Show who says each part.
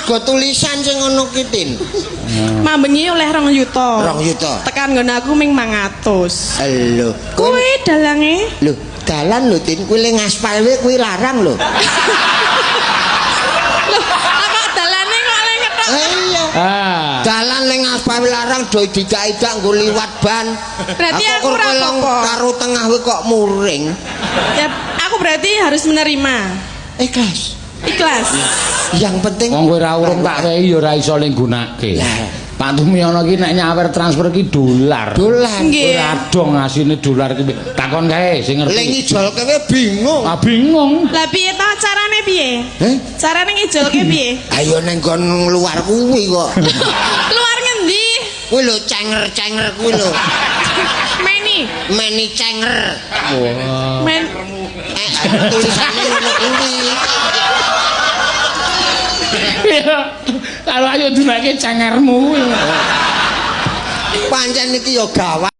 Speaker 1: Go tulisan sing ngono ki Tin.
Speaker 2: Mambengi oleh 2 yuta.
Speaker 1: 2 yuta.
Speaker 2: Tekan nggon aku ming 500.
Speaker 1: Lho,
Speaker 2: Kuwi dalange.
Speaker 1: lho, dalan lho Tin, kuwi le ngaspal wae kuwi larang lho.
Speaker 2: Apa dalane kok le ketok?
Speaker 1: Iya.
Speaker 3: Ah.
Speaker 1: Dalan le ngaspal larang do didak-idak nggo liwat ban.
Speaker 2: Berarti aku ora
Speaker 1: kolong
Speaker 2: apa-apa.
Speaker 1: karo tengah wae kok muring.
Speaker 2: Ya, aku berarti harus menerima.
Speaker 1: Ikhlas.
Speaker 2: Ikhlas.
Speaker 1: Yang penting
Speaker 3: Wong kowe ora urung tak wehi ya ora iso ning gunake.
Speaker 1: Lah.
Speaker 3: Pak Tumiono ki nek nyawer transfer ki dolar.
Speaker 1: dolan.
Speaker 2: Nggih.
Speaker 3: Ora dong asine dolar ki. Takon kae sing
Speaker 1: Le
Speaker 3: ngerti.
Speaker 1: ngijolke wae bingung.
Speaker 3: Ah bingung.
Speaker 2: Lah piye to carane piye?
Speaker 1: Heh?
Speaker 2: Carane ngijolke piye?
Speaker 1: Ayo neng kon luar kuwi kok.
Speaker 2: Luar ngendi?
Speaker 1: Kuwi lho cenger-cenger kuwi lho. Meni cenger.
Speaker 3: Wah.
Speaker 2: Men
Speaker 1: Tulisane ngono kuwi.
Speaker 3: Kalau ayo dunake cengermu.
Speaker 1: Pancen iki ya gawat.